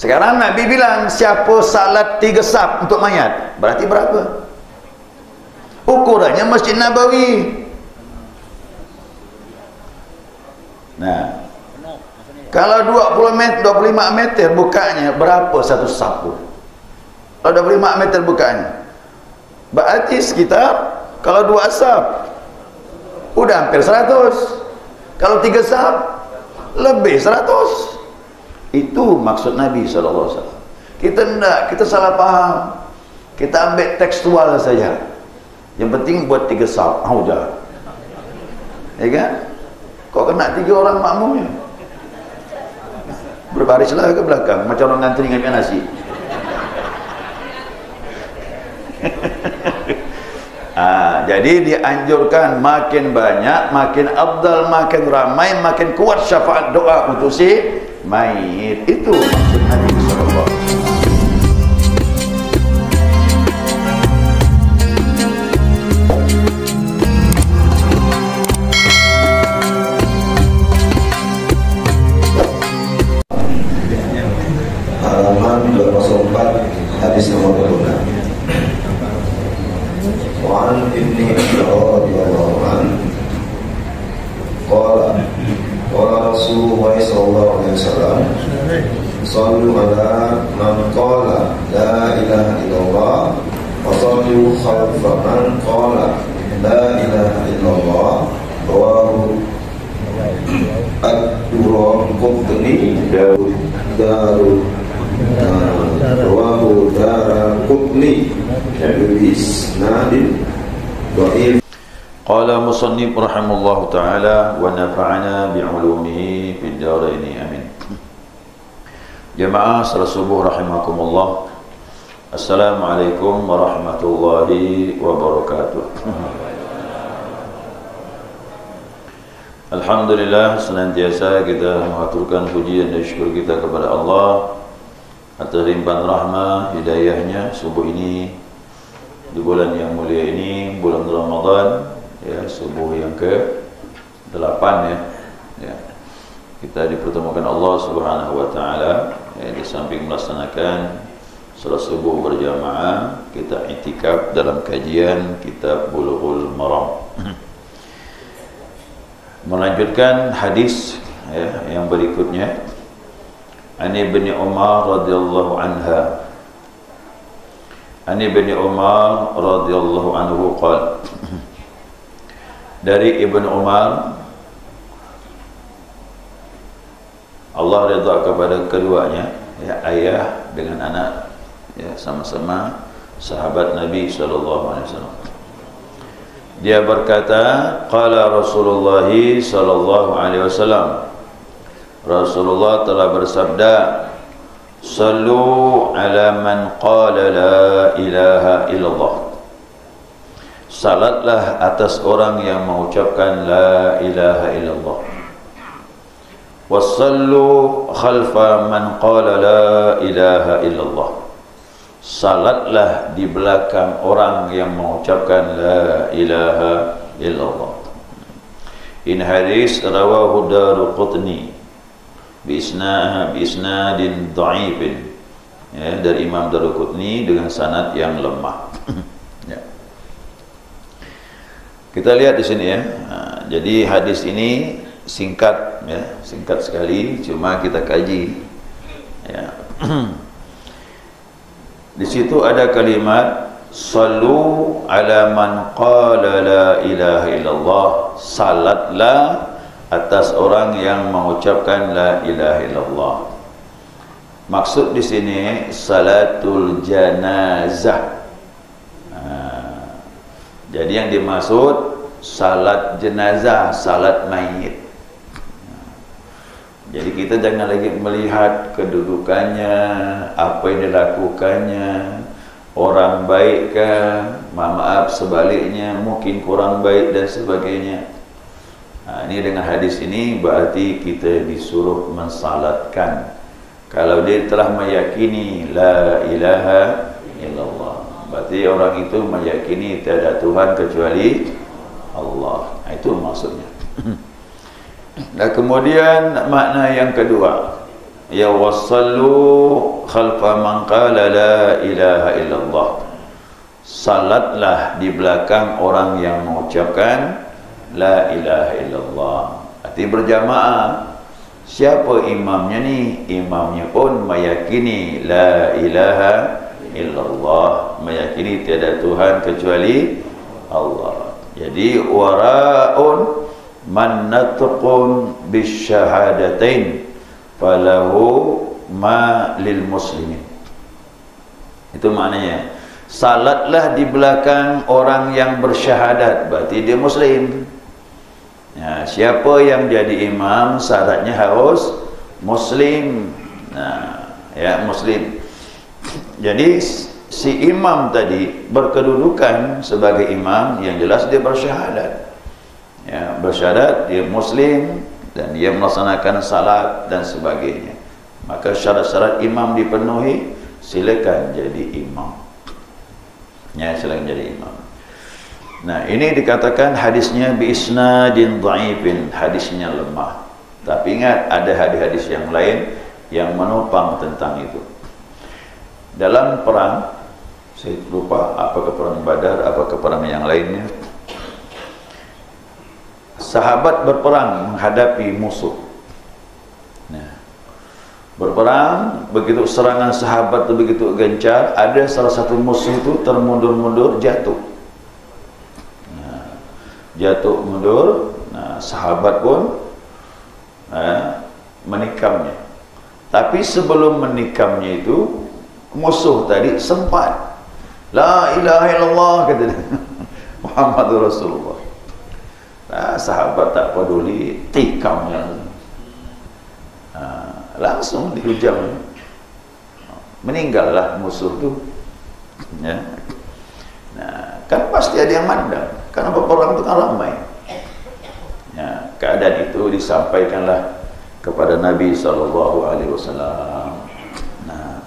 Sekarang Nabi bilang, siapa salat 3 saf untuk mayat, berarti berapa? Ukurannya Masjid Nabawi. Nah, kalau 20 meter, 25 meter bukanya, berapa satu saf? Kalau 25 meter bukanya, berarti sekitar, kalau 2 saf udah hampir 100. Kalau 3 saf lebih 100. Itu maksud Nabi SAW. Kita enggak, kita salah paham. Kita ambil tekstual saja. Yang penting buat 3 saf, udah. Ya kan? Kok kena 3 orang makmumnya? Berbarislah ke belakang macam orang ngantri ngambil nasi. Jadi dianjurkan makin banyak, makin afdal, makin ramai, makin kuat syafaat doa untuk si mayit. Itu maksud Nabi sallallahu alaihi wasallam. Halaman 204 hadis nomor 26. Wa an ibni radhiyallahu anhu qala Rasulullah sallallahu alaihi wasallam sallu ala man qala la ilaha illallah wa sallu khalfa man qala la ilaha illallah rawahu ad-Daraqutni rawahu Daraqutni bisnadin dhaif. Qala musannif rahimallahu ta'ala wa nafa'ana bi'ulumihi fid dharain amin. Jamaah salat subuh rahimakumullah. Assalamualaikum warahmatullahi wabarakatuh. Alhamdulillah, senantiasa kita mengaturkan puji dan syukur kita kepada Allah atas limpahan rahmah hidayahnya subuh ini, di bulan yang mulia ini, bulan Ramadan, ya, subuh yang ke-8 ya. Kita dipertemukan Allah Subhanahu wa taala, ya, di samping melaksanakan salat subuh berjamaah, kita i'tikaf dalam kajian kitab Bulughul Maram. Melanjutkan hadis, ya, yang berikutnya. Ani bin Umar radhiyallahu anha. Ani bin Umar radhiyallahu anhu qala. Dari Ibnu Umar, Allah redha kepada keduanya, ya, ayah dengan anak, ya, sama-sama sahabat Nabi sallallahu alaihi wasallam. Dia berkata, qala Rasulullah sallallahu alaihi wasallam, Rasulullah telah bersabda, sallu ala man qala la ilaha illallah. Salatlah atas orang yang mengucapkan la ilaha illallah. Wassallu khalfa man qala la ilaha illallah. Salatlah di belakang orang yang mengucapkan la ilaha illallah. In hadis rawahu Daraqutni bisnadin dhaifin, ya, dari Imam Daraqutni dengan sanad yang lemah. Ya. Kita lihat di sini, ya. Nah, jadi hadis ini singkat, ya, singkat sekali, cuma kita kaji, ya. Di situ ada kalimat sallu ala man qala la ilaha illallah. Salatlah atas orang yang mengucapkan la ilaha illallah. Maksud di sini salatul janazah. Jadi yang dimaksud salat jenazah, salat mayit. Jadi kita jangan lagi melihat kedudukannya, apa yang dilakukannya, orang baik kah, maaf sebaliknya mungkin kurang baik dan sebagainya. Nah, ini dengan hadis ini berarti kita disuruh mensalatkan. Kalau dia telah meyakini la ilaha illallah, berarti orang itu meyakini tiada Tuhan kecuali Allah. Nah, itu maksudnya. Dan kemudian makna yang kedua, ya wasallu khalfa man qala la ilaha illallah. Salatlah di belakang orang yang mengucapkan la ilaha illallah. Arti berjamaah. Siapa imamnya ni? Imamnya pun meyakini la ilaha illallah, meyakini tiada Tuhan kecuali Allah. Jadi wara'un man natqun bisyahadatain falahu ma lil muslimin. Itu maknanya. Salatlah di belakang orang yang bersyahadat, berarti dia muslim. Ya, siapa yang jadi imam syaratnya harus muslim. Nah, ya muslim. Jadi si imam tadi berkedudukan sebagai imam, yang jelas dia bersyahadat. Ya, bersyahadat dia muslim dan dia melaksanakan salat dan sebagainya. Maka syarat-syarat imam dipenuhi, silakan jadi imam. Ya, silakan jadi imam. Nah, ini dikatakan hadisnya bi isnadin dhaifin, hadisnya lemah. Tapi ingat, ada hadis-hadis yang lain yang menopang tentang itu. Dalam perang, saya lupa apakah perang Badar, apakah perang yang lainnya, sahabat berperang menghadapi musuh. Nah, berperang, begitu serangan sahabat itu begitu gencar, ada salah satu musuh itu termundur-mundur, jatuh. Jatuh mundur. Nah, sahabat pun menikamnya. Tapi sebelum menikamnya itu, musuh tadi sempat la ilaha illallah, kata dia. Muhammadur Rasulullah. Nah, sahabat tak peduli, tikamnya langsung dihujam. Meninggallah musuh itu. Ya. Nah, kan pasti ada yang mandang, karena peperang itu kan ramai. Ya, keadaan itu disampaikanlah kepada Nabi SAW. Nah,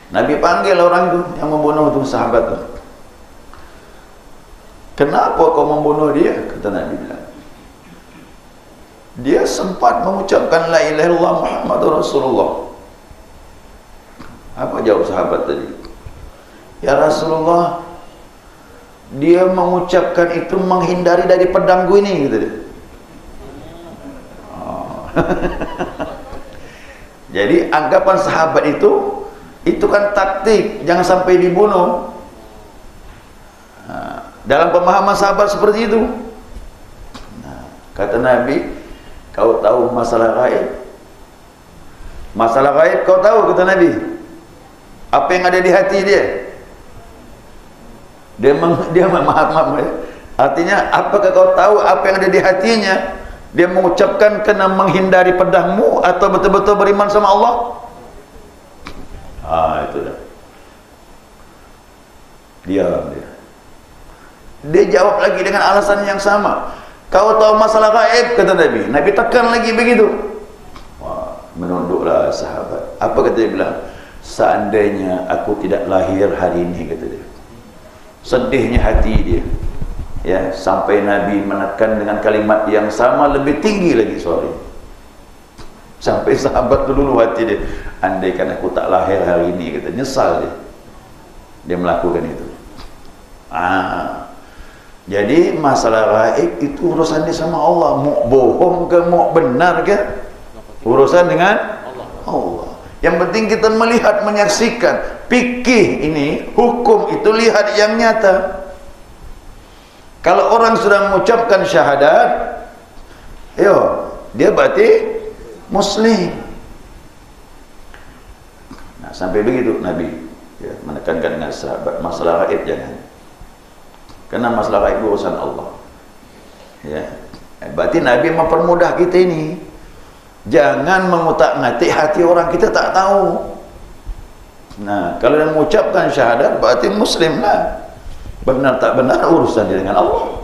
Nabi panggil orang itu yang membunuh itu sahabat itu. Kenapa kau membunuh dia? Kata Nabi bilang, dia sempat mengucapkan la ilaha illallah Muhammadur Rasulullah. Apa jawab sahabat tadi? Ya Rasulullah, dia mengucapkan itu menghindari dari pedangku ini, gitu dia. Oh. Jadi anggapan sahabat itu kan taktik, jangan sampai dibunuh. Nah, dalam pemahaman sahabat seperti itu. Nah, kata Nabi, kau tahu masalah gaib? Masalah gaib kau tahu, kata Nabi. Apa yang ada di hati dia? Dia memahami. Artinya, apakah kau tahu apa yang ada di hatinya? Dia mengucapkan kena menghindari pedangmu, atau betul-betul beriman sama Allah? Itu dah. Diam dia. Dia jawab lagi dengan alasan yang sama. Kau tahu masalah gaib, kata Nabi. Nabi tekan lagi begitu. Wah, menunduklah sahabat. Apa kata dia bilang? Seandainya aku tidak lahir hari ini, kata dia. Sedihnya hati dia, ya, sampai Nabi menekan dengan kalimat yang sama, lebih tinggi lagi suara. Sampai sahabat dulu hati dia, andaikan aku tak lahir hari ini, kata, nyesal dia melakukan itu. Jadi masalah gaib itu urusannya sama Allah. Mau bohong ke mau benar ke, urusan dengan Allah. Yang penting kita melihat, menyaksikan. Fikih ini, hukum itu lihat yang nyata. Kalau orang sudah mengucapkan syahadat, dia berarti muslim. Nah, sampai begitu Nabi menekankan dengan sahabat, masalah gaib jangan. Karena masalah gaib urusan Allah. Ya, berarti Nabi mempermudah kita ini. Jangan mengutak-ngatik hati orang, kita tak tahu. Nah, kalau yang mengucapkan syahadat berarti muslim lah. Benar tak benar urusan dia dengan Allah.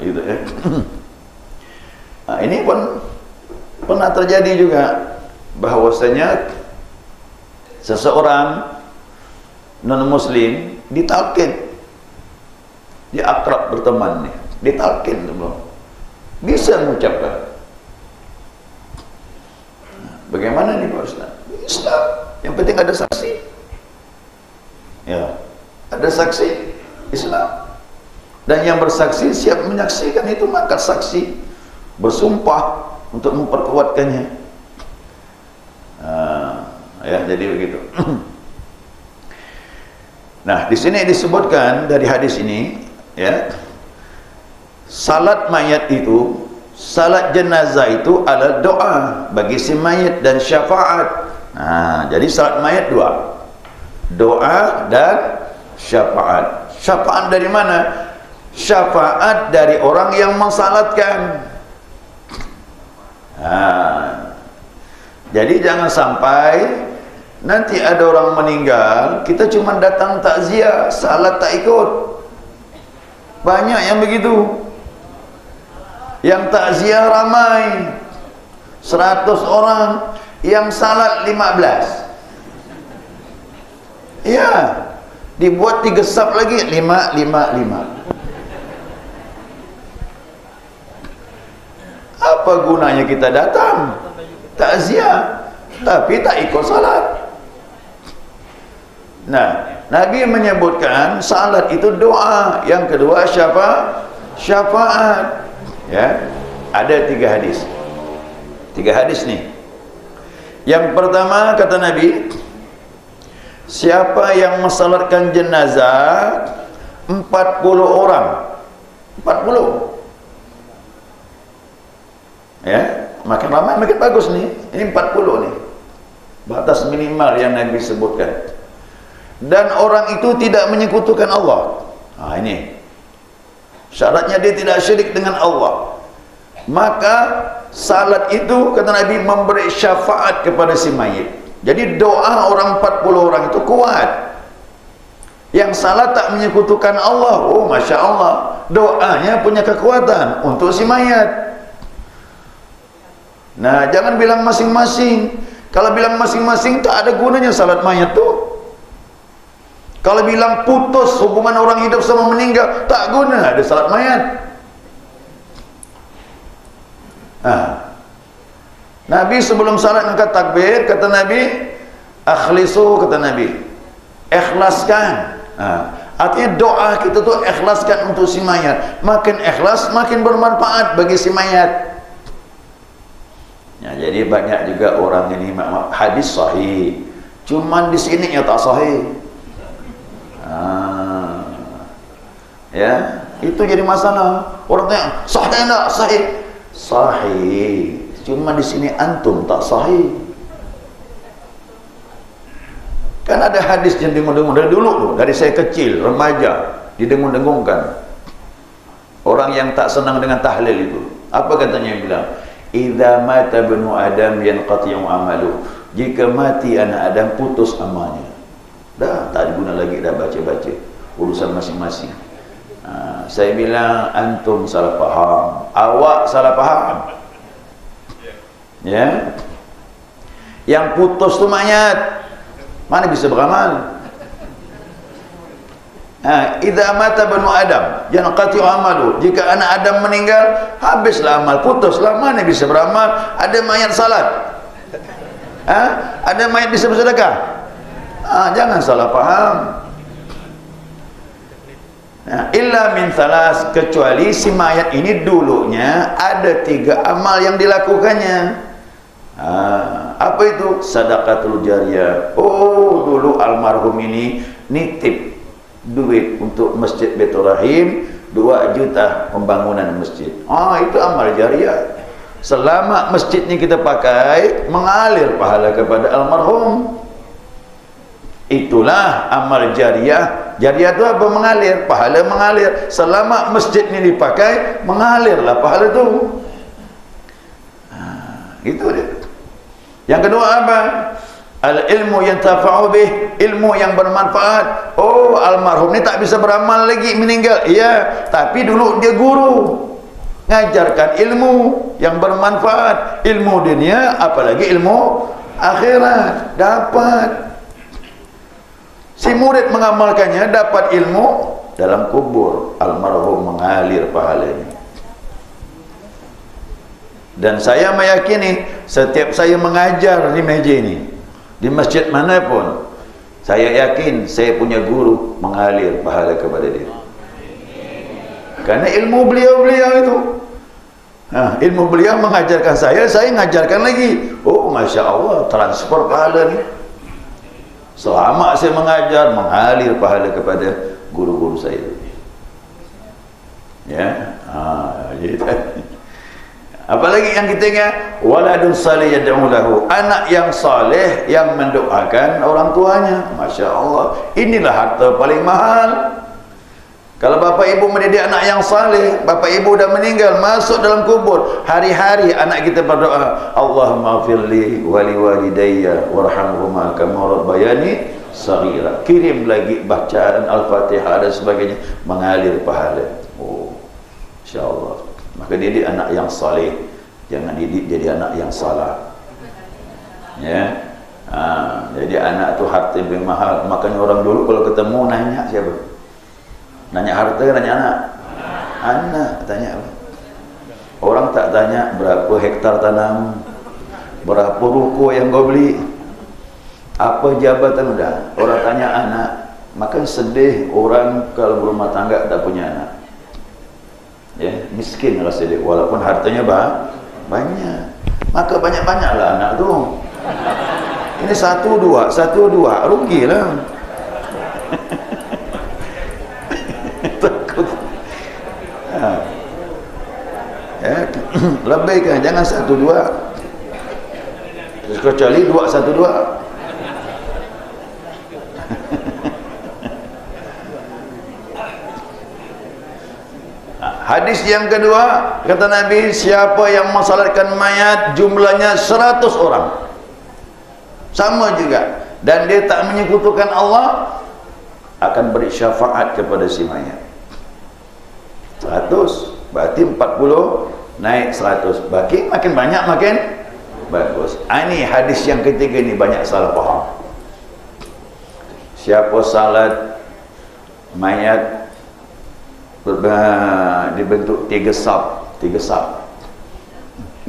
Itu ya. Ini pun pernah terjadi juga, bahwasanya seseorang non muslim ditalkin. Dia akrab berteman nih, ditalkin belum bisa mengucapkan. Bagaimana nih Pak Ustaz? Islam, yang penting ada saksi. Ya, ada saksi Islam. Dan yang bersaksi siap menyaksikan itu, maka saksi bersumpah untuk memperkuatkannya. Ya, jadi begitu. Nah, di sini disebutkan dari hadis ini, ya, salat mayat itu, salat jenazah itu adalah doa bagi si mayat dan syafaat. Nah, jadi salat mayat dua, doa dan syafaat. Syafaat dari mana? Syafaat dari orang yang mensalatkan. Nah, jadi jangan sampai nanti ada orang meninggal, kita cuma datang takziah, salat tak ikut. Banyak yang begitu. Yang takziah ramai 100 orang, yang salat 15. Ya, dibuat 3 saf lagi, 5, 5, 5. Apa gunanya kita datang takziah tapi tak ikut salat? Nah, Nabi menyebutkan salat itu doa, yang kedua syafaat. Ya, ada 3 hadis. 3 hadis nih. Yang pertama kata Nabi, siapa yang mensalatkan jenazah 40 orang, 40, ya, makin lama makin bagus nih. Ini 40 nih, batas minimal yang Nabi sebutkan. Dan orang itu tidak menyekutukan Allah. Nah, ini syaratnya, dia tidak syirik dengan Allah. Maka salat itu kata Nabi memberi syafaat kepada si mayit. Jadi doa orang 40 orang itu kuat. Yang salat tak menyekutukan Allah, oh Masya Allah, doanya punya kekuatan untuk si mayat. Nah, jangan bilang masing-masing. Kalau bilang masing-masing tak ada gunanya salat mayat tuh. Kalau bilang putus hubungan orang hidup sama meninggal, tak guna ada salat mayat. Nabi sebelum salat angkat takbir, kata Nabi, akhlisu, kata Nabi, ikhlaskan. Artinya doa kita tuh ikhlaskan untuk si mayat. Makin ikhlas, makin bermanfaat bagi si mayat. Ya, jadi banyak juga orang ini hadis sahih, cuman di sini ya tak sahih. Ya, itu jadi masalah. Orang tanya, sahih enggak? Sahih. Sahih. Cuma di sini antum tak sahih. Kan ada hadis yang dengung-dengung dari dulu loh, dari saya kecil, remaja, didengung-dengungkan. Orang yang tak senang dengan tahlil itu. Apa katanya yang bilang? Idza mata ibnu Adam yanqati'u amalu. Jika mati anak Adam, putus amalnya. Dah tak guna lagi dah baca-baca urusan masing-masing. Saya bilang antum salah faham, awak salah faham. Ya, yang putus tu mayat, mana bisa beramal? Idza mata banu Adam yanqati'u amalu. Jika anak Adam meninggal, habislah amal, putuslah, mana bisa beramal? Ada mayat salat, ada mayat bisa bersedekah. Jangan salah paham. Illa min thalas, kecuali si mayat ini dulunya ada 3 amal yang dilakukannya. Apa itu? Sadaqatul jariyah. Oh, dulu almarhum ini nitip duit untuk Masjid Baitur Rahim 2 juta pembangunan masjid. Itu amal jariyah. Selama masjid ini kita pakai, mengalir pahala kepada almarhum. Itulah amal jariyah. Jariyah itu apa? Mengalir, pahala mengalir. Selama masjid ini dipakai, mengalirlah pahala itu. Itu dia. Yang kedua apa? Al-ilmu yang tafa'u bih, ilmu yang bermanfaat. Oh, almarhum ini tak bisa beramal lagi, meninggal. Iya, tapi dulu dia guru, ngajarkan ilmu yang bermanfaat, ilmu dunia, apalagi ilmu akhirat. Dapat. Si murid mengamalkannya, dapat ilmu dalam kubur, almarhum mengalir pahalanya. Dan saya meyakini setiap saya mengajar di meja ini, di masjid manapun, saya yakin saya punya guru mengalir pahala kepada dia. Karena ilmu beliau-beliau itu, ilmu beliau mengajarkan saya ngajarkan lagi. Oh, Masya Allah, transfer pahala ni. Selama saya mengajar, mengalir pahala kepada guru-guru saya. Ya, gitu. Apalagi yang kita ingat, waladun salih yad'u lahu, anak yang saleh yang mendoakan orang tuanya. Masya Allah, inilah harta paling mahal. Kalau bapak ibu mendidik anak yang saleh, bapak ibu dah meninggal, masuk dalam kubur, hari-hari anak kita berdoa, Allahumma firli wali walidayya warhamhuma kama rabbayani saghira. Kirim lagi bacaan Al-Fatihah dan sebagainya, mengalir pahala. Oh, insya-Allah. Maka didik anak yang saleh, jangan didik jadi anak yang salah. Ya. Jadi anak tu harta yang mahal. Makanya orang dulu kalau ketemu nanya siapa? Nanya harta, nanya anak. Anak tanya apa? Orang tak tanya berapa hektar tanam, berapa ruko yang kau beli, apa jabatan, udah. Orang tanya anak. Maka sedih orang kalau berumah tangga tak punya anak. Ya, miskin rasa dia, walaupun hartanya banyak. Maka banyak-banyaklah anak tu. Ini satu dua, rugilah. Takut. Ya, lebihkan, jangan 1-2. Kecuali 2-1-2. Hadis yang kedua, kata Nabi, siapa yang mensalatkan mayat jumlahnya 100 orang, sama juga, dan dia tak menyekutukan Allah, akan beri syafaat kepada si mayat. 100 berarti 40 naik 100, makin banyak makin bagus. Ini hadis yang ketiga ni banyak salah faham. Siapa salat mayat dibentuk 3 saf,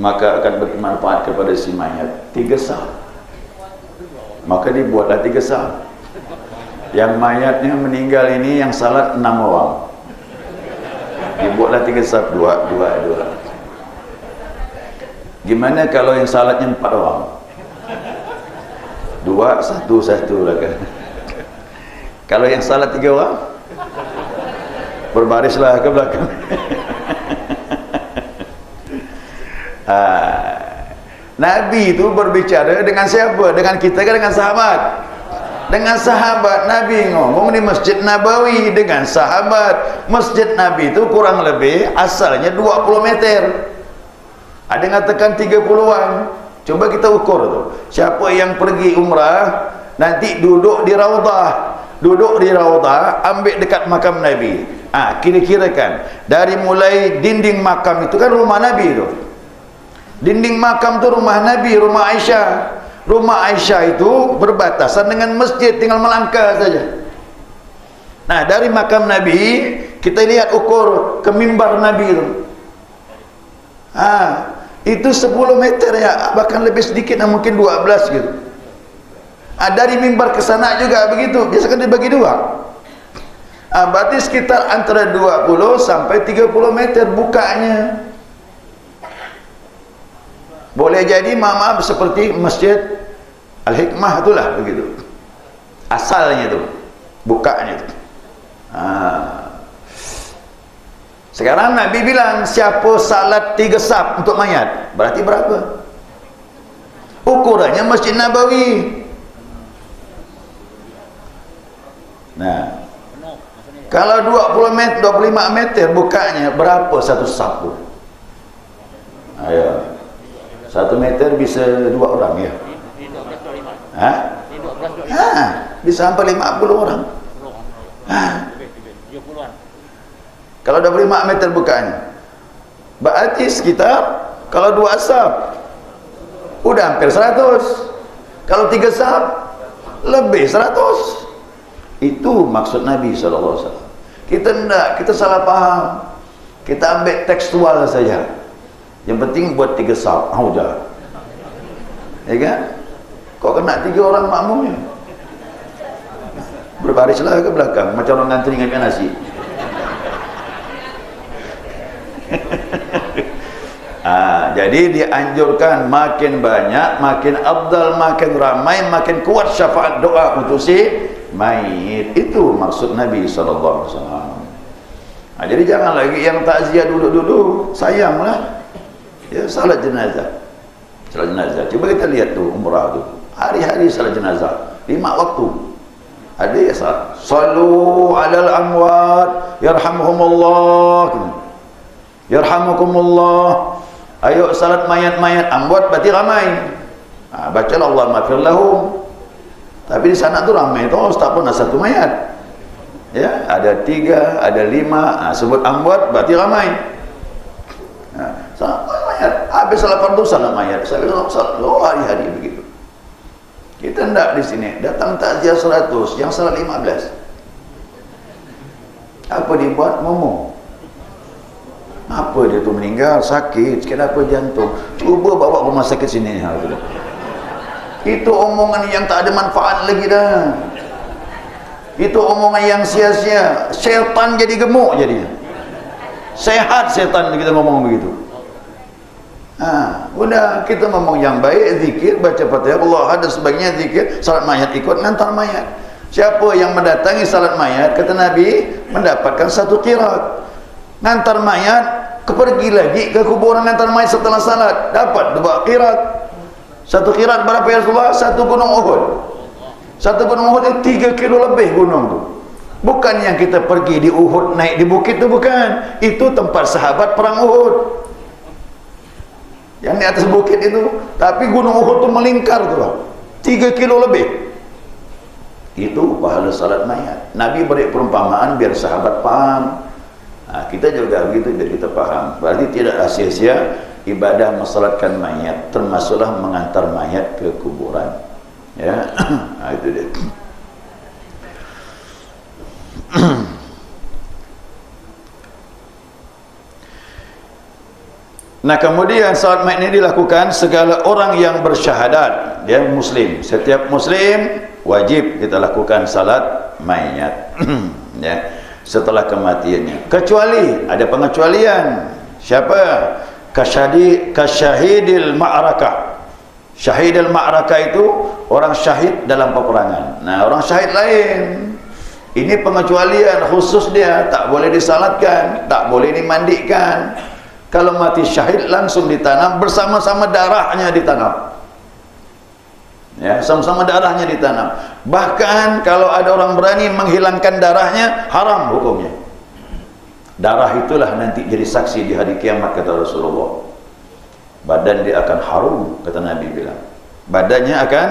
maka akan bermanfaat kepada si mayat. 3 saf, maka dibuatlah 3 saf. Yang mayatnya meninggal ini yang salat 6 orang, dibuatlah 3 saf, 2. Gimana kalau yang salatnya 4 orang? 2, 1 lah kan. Kalau yang salat 3 orang, berbarislah ke belakang. Nabi itu berbicara dengan siapa? Dengan kita ke dengan sahabat? Dengan sahabat. Nabi ngomong di Masjid Nabawi dengan sahabat. Masjid Nabi itu kurang lebih asalnya 20 meter. Ada yang katakan 30-an. Coba kita ukur tu. Siapa yang pergi umrah nanti duduk di Raudah, ambil dekat makam Nabi. Kira-kira kan dari mulai dinding makam itu kan rumah Nabi itu. Dinding makam tu rumah Nabi, rumah Aisyah. Rumah Aisyah itu berbatasan dengan masjid, tinggal melangkah saja. Nah, dari makam Nabi kita lihat ukur ke mimbar Nabi itu. Itu 10 meter ya, bahkan lebih sedikit, mungkin 12 gitu. Dari mimbar ke sana juga begitu. Biasakan dibagi 2. Berarti sekitar antara 20 sampai 30 meter bukanya. Boleh jadi maaf seperti Masjid Al-Hikmah itulah begitu. Asalnya itu, bukanya itu. Sekarang Nabi bilang siapa salat 3 saf untuk mayat, berarti berapa? Ukurannya Masjid Nabawi. Nah, kalau 20 meter, 25 meter bukanya, berapa satu sapu? Ayo, 1 meter bisa 2 orang ya? Bisa sampai 50 orang. Kalau 25 meter bukanya, berarti sekitar, kalau 2 saf udah hampir 100. Kalau 3 saf lebih 100. Itu maksud Nabi SAW. Kita enggak, kita salah paham. Kita ambil tekstual saja. Yang penting buat 3 saf. Udah. Ya kan? Kok kena 3 orang makmumnya? Berbarislah ke belakang macam orang ngantri dengan nasi. Jadi dianjurkan makin banyak, makin afdal, makin ramai, makin kuat syafaat doa untuk si mayit. Itu maksud Nabi SAW. Jadi jangan lagi yang takziah duduk-duduk, sayanglah. Ya, salat jenazah. Salat jenazah. Coba kita lihat tuh umrah tuh. Hari-hari salat jenazah. 5 waktu. Ada ya salat. Sallu 'alal amwat yarhamuhumullah. Yarhamukumullah. Ayo salat mayat-mayat amwat berarti ramai. Bacalah Allahumma ighfir lahum. Tapi di sana tuh ramai tuh, tak pernah 1 mayat. Ya, ada 3, ada 5. Sebut amwat berarti ramai. Salat mayat, habis salat fardu salat mayat. Salat hari-hari begitu. Kita hendak di sini datang takziah 100, yang salat 15. Apa dibuat? Ngomong. Apa dia tu meninggal sakit, kenapa jantung? Cuba bawa rumah sakit sini. Itu omongan yang tak ada manfaat lagi dah. Itu omongan yang sia-sia. Syaitan jadi gemuk jadinya. Sehat syaitan kita ngomong begitu. Udah kita ngomong yang baik, zikir, baca Fatihah, Allah ada sebagainya, zikir, salat mayat ikut ngantar mayat. Siapa yang mendatangi salat mayat, kata Nabi, mendapatkan 1 qirat. Ngantar mayat, pergi lagi ke kuburan ngantar mayat setelah salat, dapat 2 qirat. 1 qirat berapa ya Rasulullah? 1 gunung Uhud. 1 gunung Uhud itu 3 kilo lebih gunung tu. Bukan yang kita pergi di Uhud naik di bukit tu, bukan. Itu tempat sahabat perang Uhud. Yang di atas bukit itu, tapi gunung Uhud tu melingkar tu, 3 kilo lebih. Itu pahala salat mayat. Nabi beri perumpamaan biar sahabat paham. Kita juga begitu biar kita paham. Berarti tidak sia-sia ibadah mensalatkan mayat, termasuklah mengantar mayat ke kuburan. Ya, itu dia. Nah, kemudian salat mayat ini dilakukan segala orang yang bersyahadat, dia muslim. Setiap muslim wajib kita lakukan salat mayat. Ya. Setelah kematiannya, kecuali ada pengecualian. Siapa? Kasyahidil ma'rakah. Syahidil ma'rakah itu orang syahid dalam peperangan. Nah, orang syahid lain. Ini pengecualian khusus dia, tak boleh disalatkan, tak boleh dimandikan. Kalau mati syahid langsung ditanam bersama-sama darahnya ditanam. Ya, sama-sama darahnya ditanam. Bahkan kalau ada orang berani menghilangkan darahnya, haram hukumnya. Darah itulah nanti jadi saksi di hari kiamat, kata Rasulullah. Badan dia akan harum, kata Nabi bilang. Badannya akan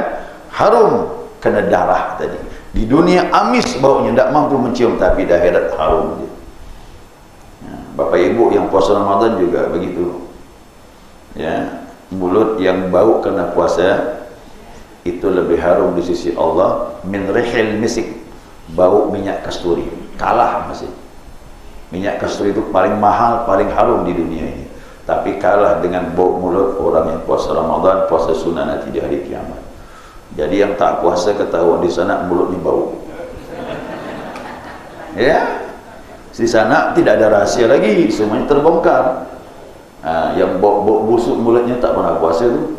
harum kena darah tadi. Di dunia amis baunya, tidak mampu mencium, tapi di akhirat harum dia. Ya, Bapak Ibu yang puasa Ramadan juga begitu. Ya, mulut yang bau kena puasa itu lebih harum di sisi Allah min rihil misik, bau minyak kasturi. Kalah masih. Minyak kasturi itu paling mahal, paling harum di dunia ini, tapi kalah dengan bau mulut orang yang puasa Ramadan, puasa sunnah nanti di hari kiamat. Jadi yang tak puasa ketahuan di sana mulutnya bau. Ya, di sana tidak ada rahasia lagi, semuanya terbongkar. Yang bau busuk mulutnya tak pernah puasa itu.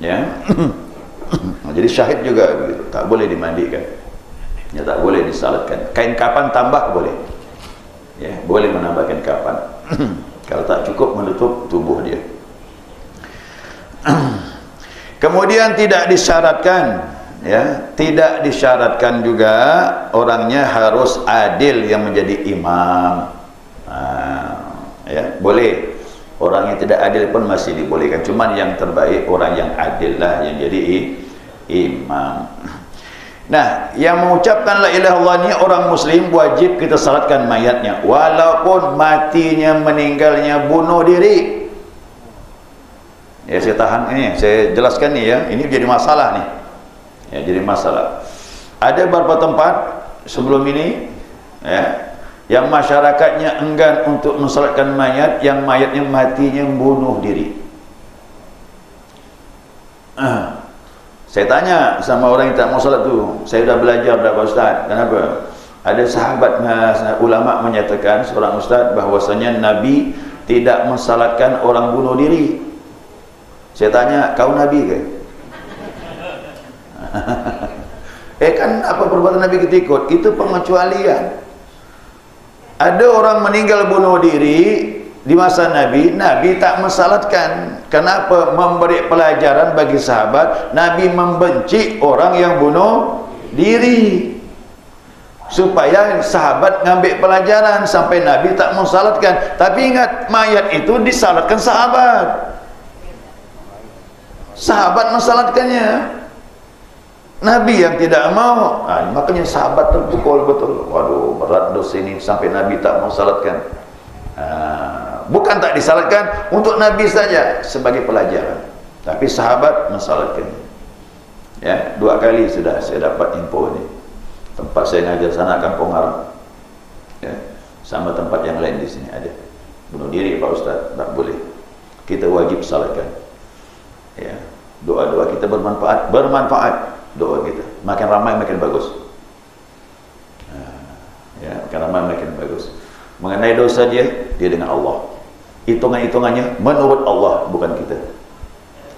Ya. Jadi syahid juga begitu, tak boleh dimandikan, ya, tak boleh disalatkan. Kain kapan tambah boleh, ya, boleh menambahkan kapan. Kalau tak cukup menutup tubuh dia. Kemudian tidak disyaratkan, ya, tidak disyaratkan juga orangnya harus adil yang menjadi imam. Ya, boleh. Orang yang tidak adil pun masih dibolehkan. Cuman yang terbaik orang yang adil lah yang jadi imam. Nah, yang mengucapkan la ilaha illallah ni orang muslim wajib kita salatkan mayatnya, walaupun matinya, meninggalnya bunuh diri. Ya, saya tahan ini, saya jelaskan nih ya. Ini jadi masalah nih. Ya, jadi masalah. Ada beberapa tempat sebelum ini, ya, yang masyarakatnya enggan untuk mensalatkan mayat, yang mayatnya matinya bunuh diri. Saya tanya sama orang yang tak mau salat tu, saya dah belajar dah Pak Ustaz, kenapa? Ada sahabat ulama menyatakan, seorang ustaz, bahwasanya Nabi tidak mensalatkan orang bunuh diri. Saya tanya, kau Nabi ke? Kan apa perbuatan Nabi kita ikut? Itu pengecualian. Ada orang meninggal bunuh diri di masa Nabi, Nabi tak mensalatkan. Kenapa? Memberi pelajaran bagi sahabat, Nabi membenci orang yang bunuh diri, supaya sahabat ngambil pelajaran sampai Nabi tak mensalatkan. Tapi ingat, mayat itu disalatkan sahabat. Sahabat mensalatkannya, Nabi yang tidak mau. Makanya sahabat terpukul betul. Waduh, berat dosa ini sampai Nabi tak mensalatkan. Bukan tak disalatkan, untuk Nabi saja sebagai pelajaran, tapi sahabat mensalatkan. Ya, 2 kali sudah saya dapat info ini. Tempat saya ngajar sana Kampung Haram, ya, sama tempat yang lain di sini ada. Bunuh diri Pak Ustaz, tak boleh. Kita wajib salatkan. Ya, doa-doa kita bermanfaat doa kita. Makin ramai makin bagus. Ya, makin ramai makin bagus. Mengenai dosa dia dengan Allah. Hitungan-hitungannya menurut Allah, bukan kita.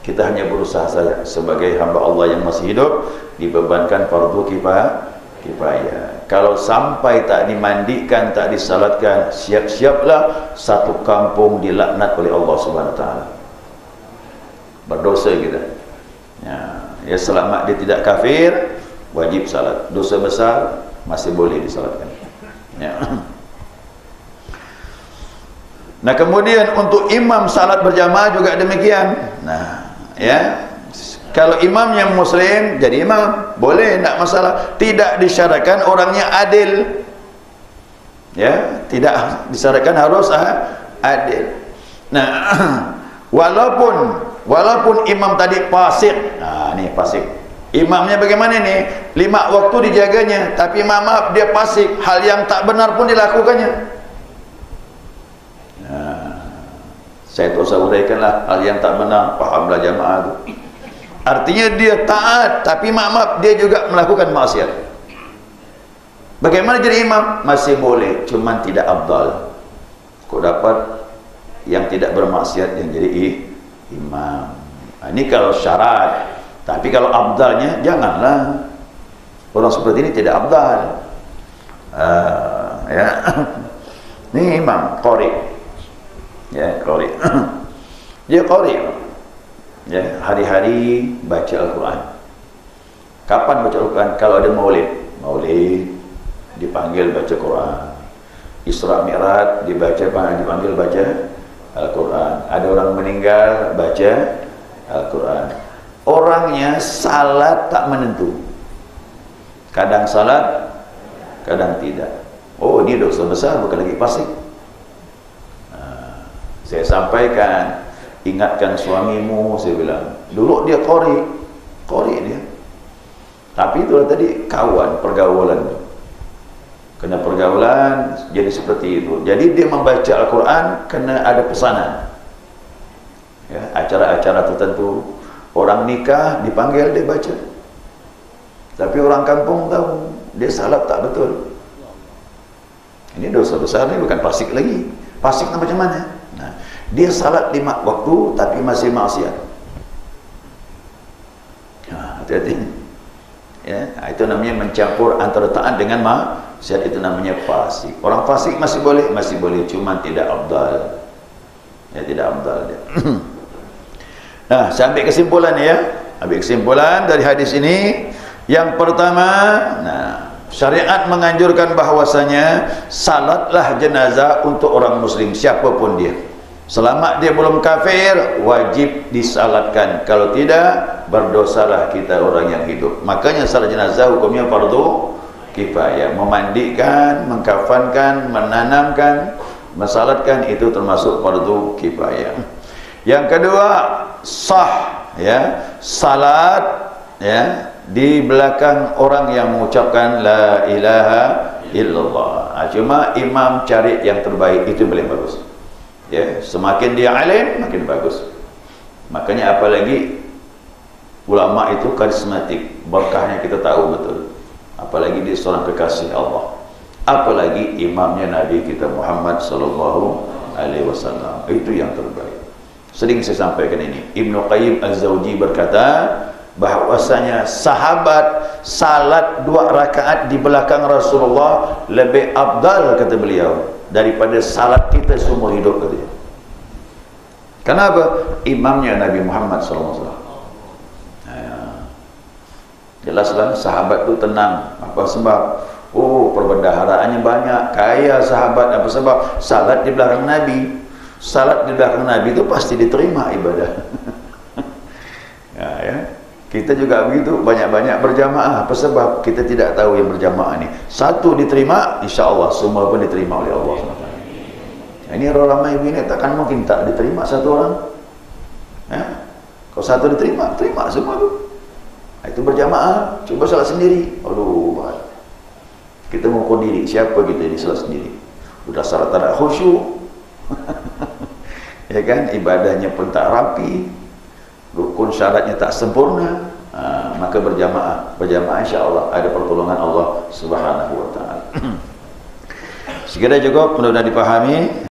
Kita hanya berusaha saja sebagai hamba Allah yang masih hidup, dibebankan fardu kifayah. Kalau sampai tak dimandikan, tak disalatkan, siap-siaplah satu kampung dilaknat oleh Allah Subhanahu wa taala. Berdosa kita. Ya, selama dia tidak kafir, wajib salat. Dosa besar masih boleh disalatkan. Ya. Nah, kemudian untuk imam salat berjamaah juga demikian. Nah, ya, kalau imamnya muslim, jadi imam, boleh, tak masalah. Tidak disyaratkan orangnya adil. Ya, tidak disyaratkan harus adil. Nah, walaupun imam tadi fasik. Nah, ini fasik. Imamnya bagaimana nih? 5 waktu dijaganya, tapi maaf dia fasik, hal yang tak benar pun dilakukannya. Saya tak usah uraikanlah hal yang tak benar, fahamlah jamaah itu. Artinya dia taat, tapi maaf dia juga melakukan maksiat. Bagaimana jadi imam? Masih boleh, cuman tidak afdal. Kau dapat yang tidak bermaksiat yang jadi imam. Ini kalau syarat. Tapi kalau afdalnya janganlah. Orang seperti ini tidak afdal. Ya. Ini imam qari. Ya, qari. Dia qari. Ya, hari-hari baca Al-Quran. Kapan baca Al-Quran? Kalau ada maulid dipanggil baca Quran. Isra Mi'raj dipanggil baca Al-Quran. Ada orang meninggal baca Al-Quran. Orangnya salat tak menentu. Kadang salat, kadang tidak. Oh, ini dosa besar, bukan lagi fasik. Saya sampaikan, ingatkan suamimu, saya bilang. Dulu dia qari dia. Tapi itulah tadi kawan, pergaulan. Kena pergaulan jadi seperti itu. Jadi dia membaca Al-Quran kena ada pesanan. Ya, acara-acara tertentu, orang nikah dipanggil dia baca. Tapi orang kampung tahu dia salat tak betul. Ini dosa besar, ini bukan fasik lagi. Fasik macam mana? Nah, dia salat 5 waktu tapi masih maksiat. Hati-hati. Ya, itu namanya mencampur antara taat dengan maksiat, itu namanya fasik. Orang fasik masih boleh, cuma tidak afdal. Ya, tidak afdal dia. Nah, saya ambil kesimpulan ya. Ambil kesimpulan dari hadis ini. Yang pertama, syariat menganjurkan bahwasanya salatlah jenazah untuk orang muslim siapapun dia. Selama dia belum kafir, wajib disalatkan. Kalau tidak, berdosalah kita orang yang hidup. Makanya salat jenazah hukumnya fardu kifayah. Memandikan, mengkafankan, menanamkan, mensalatkan itu termasuk fardu kifayah. Yang kedua, sah ya, salat ya di belakang orang yang mengucapkan la ilaha illallah. Cuma imam cari yang terbaik, itu paling bagus. Ya, semakin dia alim makin bagus. Makanya apalagi ulama itu karismatik, berkahnya kita tahu betul. Apalagi dia seorang kekasih Allah. Apalagi imamnya Nabi kita Muhammad sallallahu alaihi wasallam. Itu yang terbaik. Sering saya sampaikan ini. Ibnu Qayyim Az-Zawji berkata bahwasanya sahabat salat 2 rakaat di belakang Rasulullah lebih afdal, kata beliau, daripada salat kita seumur hidup, katanya. Kenapa? Imamnya Nabi Muhammad SAW. Jelaslah sahabat itu tenang. Apa sebab? Oh, perbendaharaannya banyak, kaya sahabat. Apa sebab? Salat di belakang Nabi. Salat di belakang Nabi itu pasti diterima ibadah. Ya. Kita juga begitu, banyak-banyak berjamaah. Apa sebab? Kita tidak tahu yang berjamaah ini. Satu diterima, insya Allah semua pun diterima oleh Allah SWT. Ini orang ramai begini, takkan mungkin tak diterima satu orang. Ya? Kalau satu diterima, terima semua tu. Itu berjamaah. Cuba salat sendiri. Aduh, bahaya. Kita mengukur diri, siapa kita ini salat sendiri. Sudah syarat tak ada khusyuk. Ya kan, ibadahnya pun tak rapi, rukun syaratnya tak sempurna. Maka berjamaah insya-Allah ada pertolongan Allah Subhanahu wa taala. Sekiranya cukup, mudah-mudahan dipahami.